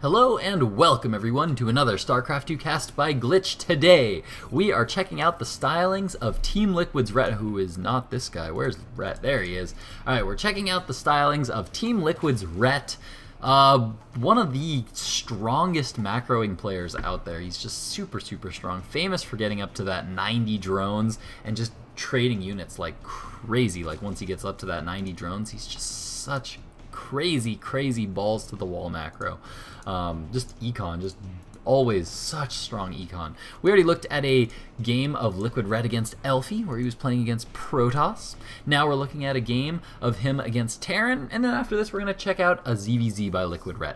Hello and welcome everyone to another StarCraft 2 cast by Glitch. Today we are checking out the stylings of Team Liquid's Ret, who is not this guy. Where's Ret? There he is. Alright, we're checking out the stylings of Team Liquid's Ret. One of the strongest macroing players out there. He's just super strong. Famous for getting up to that 90 drones and just trading units like crazy. Like once he gets up to that 90 drones, he's just such crazy balls to the wall macro. Just econ, just always such strong econ. We already looked at a game of LiquidRet against Elfie where he was playing against Protoss. Now we're looking at a game of him against Terran, and then after this we're going to check out a ZVZ by LiquidRet.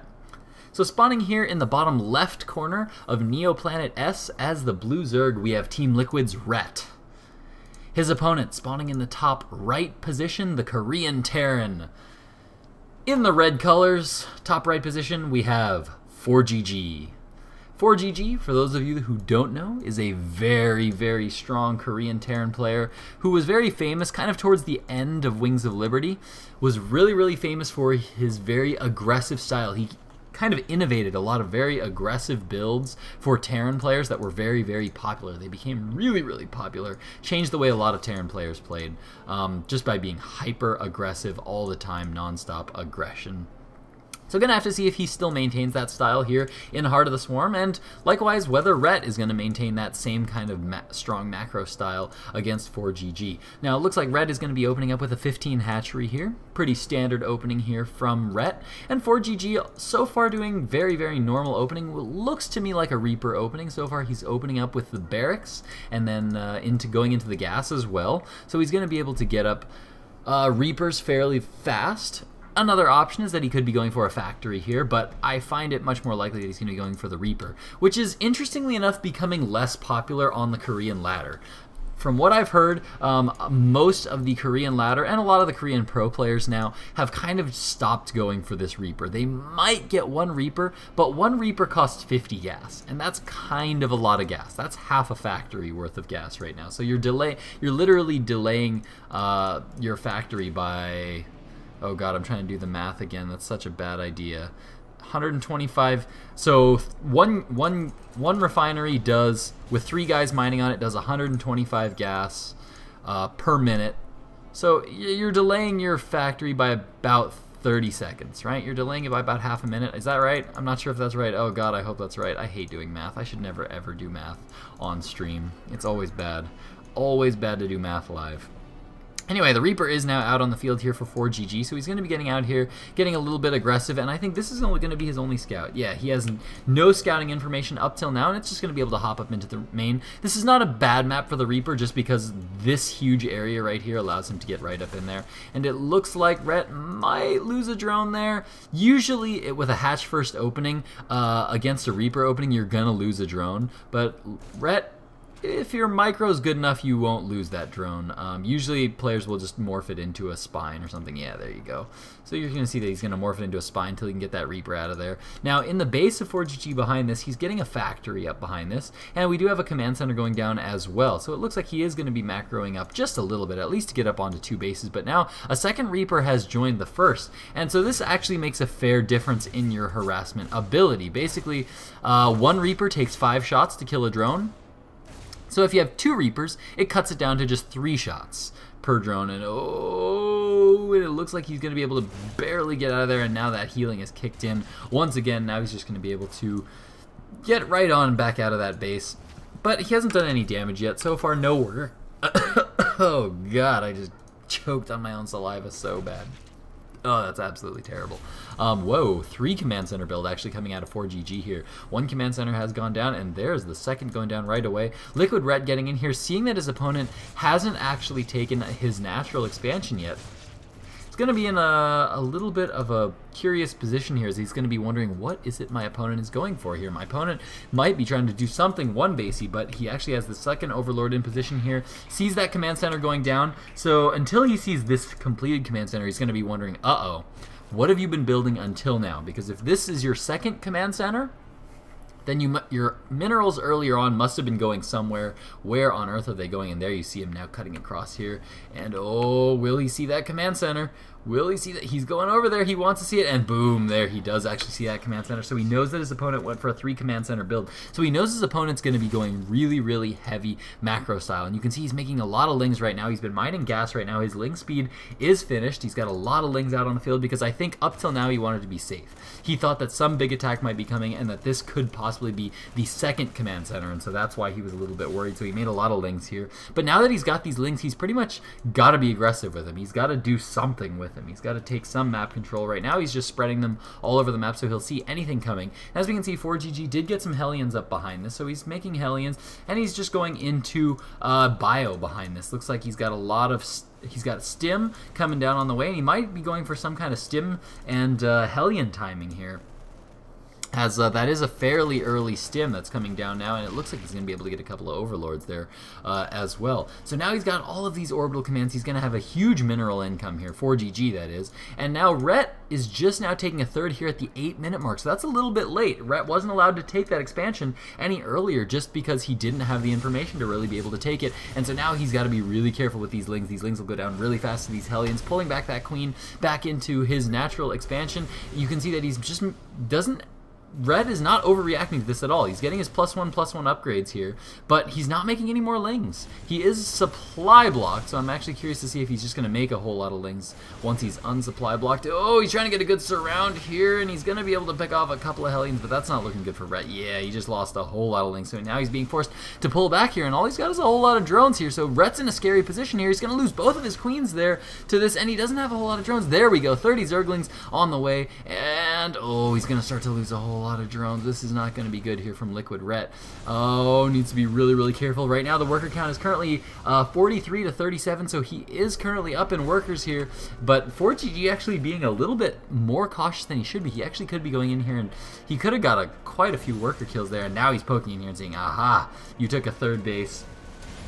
So spawning here in the bottom left corner of Neoplanet S as the blue Zerg, we have Team Liquid's Ret. His opponent spawning in the top right position, the Korean Terran. In the red colors, top right position, we have ForGG. ForGG, for those of you who don't know, is a very strong Korean Terran player who was very famous kind of towards the end of Wings of Liberty, was really famous for his very aggressive style. He kind of innovated a lot of very aggressive builds for Terran players that were very popular. They became really popular, changed the way a lot of Terran players played, just by being hyper aggressive all the time, non-stop aggression. So gonna have to see if he still maintains that style here in Heart of the Swarm, and likewise whether Ret is gonna maintain that same kind of strong macro style against ForGG. Now it looks like Ret is gonna be opening up with a 15 hatchery here. Pretty standard opening here from Ret, and ForGG so far doing very normal opening. Looks to me like a Reaper opening. So far he's opening up with the barracks and then going into the gas as well. So he's gonna be able to get up Reapers fairly fast. Another option is that he could be going for a factory here, but I find it much more likely that he's going to be going for the Reaper, which is interestingly enough becoming less popular on the Korean ladder. From what I've heard, most of the Korean ladder and a lot of the Korean pro players now have kind of stopped going for this Reaper. They might get one Reaper, but one Reaper costs 50 gas, and that's kind of a lot of gas. That's half a factory worth of gas right now. So you're literally delaying your factory by... Oh god, I'm trying to do the math again. That's such a bad idea. 125. So one refinery does, with 3 guys mining on it, does 125 gas per minute. So you're delaying your factory by about 30 seconds, right? You're delaying it by about half a minute. Is that right? I'm not sure if that's right. Oh god, I hope that's right. I hate doing math. I should never ever do math on stream. It's always bad. Always bad to do math live. Anyway, the Reaper is now out on the field here for ForGG, so he's going to be getting out here, getting a little bit aggressive, and I think this is only going to be his only scout. Yeah, he has no scouting information up till now, and it's just going to be able to hop up into the main. This is not a bad map for the Reaper, just because this huge area right here allows him to get right up in there. And it looks like Ret might lose a drone there. Usually, with a hatch first opening, against a Reaper opening, you're going to lose a drone, but Ret... if your micro is good enough, you won't lose that drone. Usually players will just morph it into a spine or something. Yeah, there you go. So you're going to see that he's going to morph it into a spine until he can get that Reaper out of there. Now, in the base of ForGG behind this, he's getting a factory up behind this, and we do have a command center going down as well. So it looks like he is going to be macroing up just a little bit, at least to get up onto 2 bases. But now a second Reaper has joined the first, and so this actually makes a fair difference in your harassment ability. Basically, one Reaper takes 5 shots to kill a drone. So if you have 2 Reapers, it cuts it down to just 3 shots per drone, and oh, it looks like he's going to be able to barely get out of there, and now that healing is kicked in. Once again, now he's just going to be able to get right on back out of that base. But he hasn't done any damage yet. So far, no work. Oh god, I just choked on my own saliva so bad. Oh, that's absolutely terrible. Whoa, 3 command center build actually coming out of ForGG here. 1 command center has gone down, and there's the second going down right away. LiquidRet getting in here, seeing that his opponent hasn't actually taken his natural expansion yet. It's going to be in a little bit of a curious position here, as he's going to be wondering, what is it my opponent is going for here? My opponent might be trying to do something one-basey, but he actually has the second Overlord in position here, sees that command center going down, so until he sees this completed command center, he's going to be wondering, uh-oh, what have you been building until now? Because if this is your second command center, then your minerals earlier on must have been going somewhere. Where on earth are they going? And there you see him now cutting across here. And oh, will he see that command center? Will he see that? He's going over there. He wants to see it, and boom, there he does actually see that command center. So he knows that his opponent went for a 3 command center build. So he knows his opponent's going to be going really, really heavy macro style. And you can see he's making a lot of lings right now. He's been mining gas right now. His ling speed is finished. He's got a lot of lings out on the field because I think up till now he wanted to be safe. He thought that some big attack might be coming and that this could possibly be the 2nd command center, and so that's why he was a little bit worried. So he made a lot of lings here. But now that he's got these lings, he's pretty much got to be aggressive with him. He's got to do something with him. He's got to take some map control. Right now he's just spreading them all over the map so he'll see anything coming. As we can see, ForGG did get some Hellions up behind this, so he's making Hellions, and he's just going into bio behind this. Looks like he's got a lot of... He's got Stim coming down on the way, and he might be going for some kind of Stim and Hellion timing here. As that is a fairly early Stim that's coming down now, and it looks like he's going to be able to get a couple of Overlords there as well. So now he's got all of these orbital commands. He's going to have a huge mineral income here, ForGG that is. And now Rhett is just now taking a third here at the 8-minute mark, so that's a little bit late. Rhett wasn't allowed to take that expansion any earlier just because he didn't have the information to really be able to take it. And so now he's got to be really careful with these lings. These lings will go down really fast to these Hellions, pulling back that Queen back into his natural expansion. You can see that he's just Red is not overreacting to this at all. He's getting his +1/+1 upgrades here, but he's not making any more lings. He is supply blocked, so I'm actually curious to see if he's just going to make a whole lot of lings once he's unsupply blocked. Oh, he's trying to get a good surround here, and he's going to be able to pick off a couple of Hellions, but that's not looking good for Red. Yeah, he just lost a whole lot of lings, so now he's being forced to pull back here, and all he's got is a whole lot of drones here, so Rhett's in a scary position here. He's going to lose both of his Queens there to this, and he doesn't have a whole lot of drones. There we go, 30 Zerglings on the way, and oh, he's going to start to lose a whole lot of drones. This is not going to be good here from LiquidRet. Oh, needs to be really, really careful. Right now, the worker count is currently 43 to 37, so he is currently up in workers here, but ForGG actually being a little bit more cautious than he should be. He actually could be going in here, and he could have got quite a few worker kills there, and now he's poking in here and saying, aha, you took a 3rd base.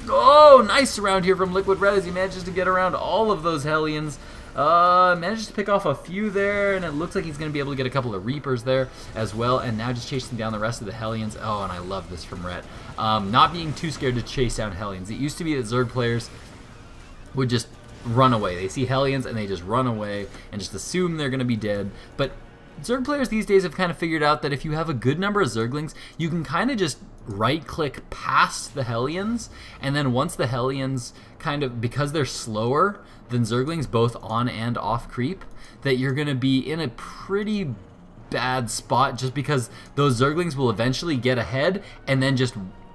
Oh, nice surround here from LiquidRet as he manages to get around all of those Hellions. Manages to pick off a few there, and it looks like he's going to be able to get a couple of Reapers there as well, and now just chasing down the rest of the Hellions. Oh, and I love this from Rhett. Not being too scared to chase down Hellions. It used to be that Zerg players would just run away. They see Hellions, and they just run away and just assume they're going to be dead, but Zerg players these days have kind of figured out that if you have a good number of Zerglings, you can kind of just right-click past the Hellions, and then once the Hellions kind of, because they're slower than Zerglings, both on and off creep, that you're going to be in a pretty bad spot just because those Zerglings will eventually get ahead, and then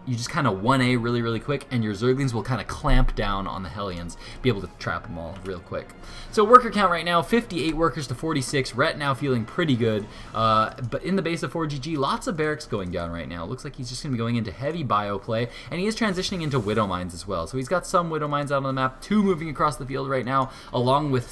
you just kind of 1A really, really quick, and your Zerglings will kind of clamp down on the Hellions, be able to trap them all real quick. So worker count right now, 58 workers to 46. Rhett now feeling pretty good, but in the base of ForGG, lots of barracks going down right now. Looks like he's just going to be going into heavy bio play, and he is transitioning into Widow Mines as well. So he's got some Widow Mines out on the map, 2 moving across the field right now, along with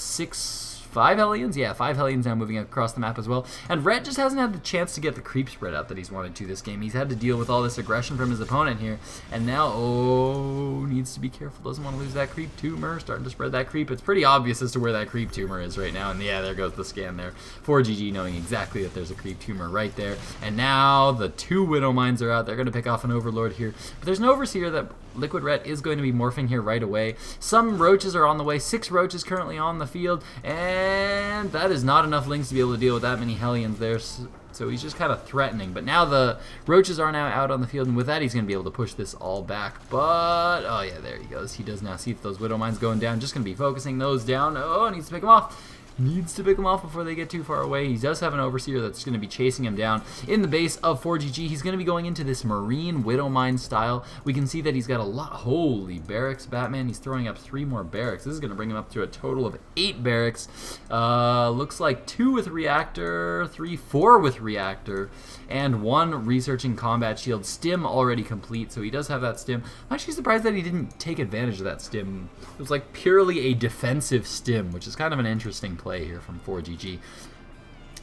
5 Hellions? Yeah, 5 Hellions now moving across the map as well. And Rhett just hasn't had the chance to get the creep spread out that he's wanted to this game. He's had to deal with all this aggression from his opponent here. And now, oh, needs to be careful. Doesn't want to lose that creep tumor. Starting to spread that creep. It's pretty obvious as to where that creep tumor is right now. And yeah, there goes the scan there. ForGG knowing exactly that there's a creep tumor right there. And now the 2 Widow Mines are out. They're going to pick off an Overlord here. But there's an Overseer that LiquidRet is going to be morphing here right away. Some Roaches are on the way. 6 Roaches currently on the field. And that is not enough lings to be able to deal with that many Hellions there. So he's just kind of threatening. But now the Roaches are now out on the field, and with that he's going to be able to push this all back. But, oh yeah, there he goes. He does now see those Widow Mines going down. Just going to be focusing those down. Oh, needs to pick them off. Needs to pick him off before they get too far away. He does have an Overseer that's going to be chasing him down. In the base of ForGG, he's going to be going into this Marine Widow Mine style. We can see that he's got a lot. Holy barracks, Batman. He's throwing up 3 more barracks. This is going to bring him up to a total of 8 barracks. Looks like 2 with Reactor, 4 with Reactor, and 1 researching combat shield. Stim already complete, so he does have that Stim. I'm actually surprised that he didn't take advantage of that Stim. It was like purely a defensive Stim, which is kind of an interesting play here from ForGG.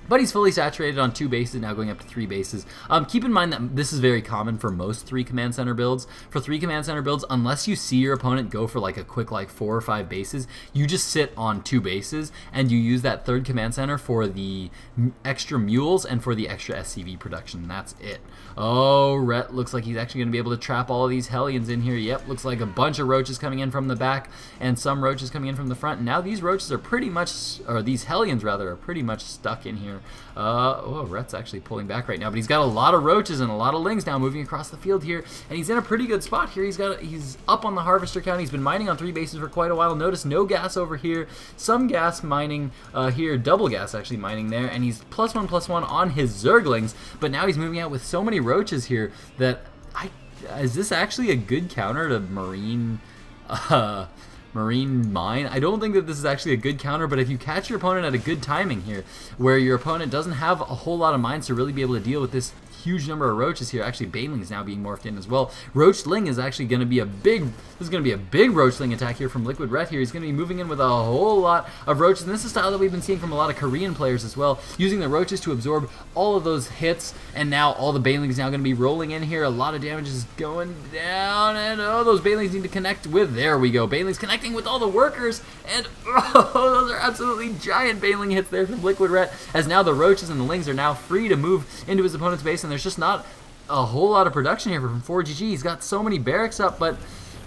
But he's fully saturated on 2 bases, now going up to 3 bases. Keep in mind that this is very common for most 3 command center builds. For 3 command center builds, unless you see your opponent go for like a quick 4 or 5 bases, you just sit on 2 bases and you use that 3rd command center for the extra mules and for the extra SCV production. And that's it. Oh, Rhett looks like he's actually going to be able to trap all of these Hellions in here. Yep, looks like a bunch of roaches coming in from the back and some roaches coming in from the front. And now these roaches are pretty much, or these Hellions rather, are pretty much stuck in here. Oh, Rhett's actually pulling back right now, but he's got a lot of roaches and a lot of lings now moving across the field here, and he's in a pretty good spot here. He's up on the harvester count. He's been mining on 3 bases for quite a while. Notice no gas over here, some gas mining here, double gas actually mining there, and he's +1/+1 on his Zerglings, but now he's moving out with so many roaches here that is this actually a good counter to Marine Mine? I don't think that this is actually a good counter, but if you catch your opponent at a good timing here, where your opponent doesn't have a whole lot of mines to really be able to deal with this huge number of roaches here. Actually, Baneling is now being morphed in as well. Roachling is actually going to be a big, this is going to be a big Roachling attack here from LiquidRet here. He's going to be moving in with a whole lot of roaches, and this is a style that we've been seeing from a lot of Korean players as well, using the roaches to absorb all of those hits, and now all the Banelings now going to be rolling in here. A lot of damage is going down, and oh, those Banelings need to connect with, there we go, Banelings connecting with all the workers, and oh, those are absolutely giant Baneling hits there from LiquidRet, as now the roaches and the lings are now free to move into his opponent's base, and there's just not a whole lot of production here from ForGG. He's got so many barracks up, but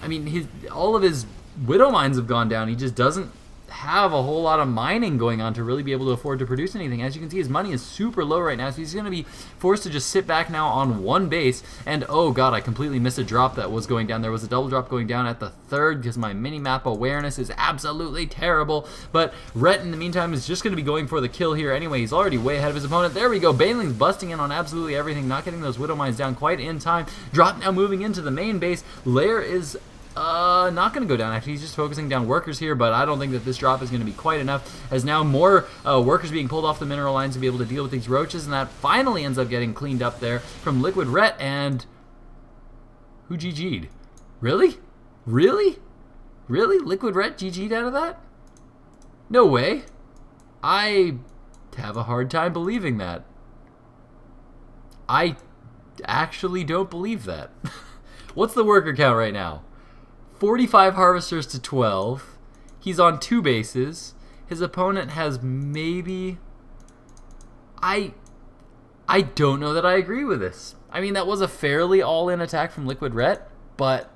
I mean, all of his Widow mines have gone down. He just doesn't have a whole lot of mining going on to really be able to afford to produce anything. As you can see, his money is super low right now, so he's going to be forced to just sit back now on 1 base. And oh god, I completely missed a drop that was going down. There was a double drop going down at the 3rd because my mini-map awareness is absolutely terrible. But Rhett, in the meantime, is just going to be going for the kill here anyway. He's already way ahead of his opponent. There we go. Baneling's busting in on absolutely everything, not getting those Widow mines down quite in time. Drop now moving into the main base. Lair is not going to go down. Actually, he's just focusing down workers here, but I don't think that this drop is going to be quite enough, as now more workers being pulled off the mineral lines to be able to deal with these roaches, and that finally ends up getting cleaned up there from LiquidRet. And who GG'd? Really? Really? Really? LiquidRet GG'd out of that? No way. I have a hard time believing that. I actually don't believe that. What's the worker count right now? 45 harvesters to 12. He's on 2 bases. His opponent has maybe... I don't know that I agree with this. I mean, that was a fairly all-in attack from LiquidRet, but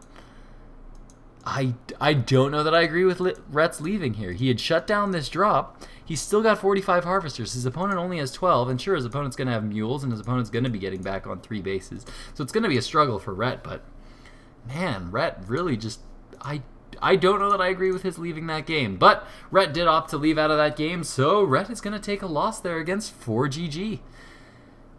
I don't know that I agree with Rhett's leaving here. He had shut down this drop. He's still got 45 harvesters. His opponent only has 12, and sure, his opponent's going to have mules, and his opponent's going to be getting back on 3 bases. So it's going to be a struggle for Rhett, but man, Rhett really just... I don't know that I agree with his leaving that game, but Rhett did opt to leave out of that game, so Rhett is going to take a loss there against ForGG.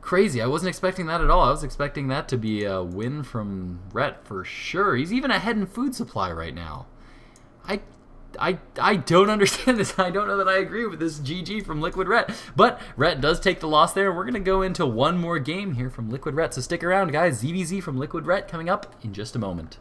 Crazy. I wasn't expecting that at all. I was expecting that to be a win from Rhett for sure. He's even ahead in food supply right now. I don't understand this. I don't know that I agree with this GG from LiquidRet, but Rhett does take the loss there. We're going to go into one more game here from LiquidRet, so stick around, guys. ZVZ from LiquidRet coming up in just a moment.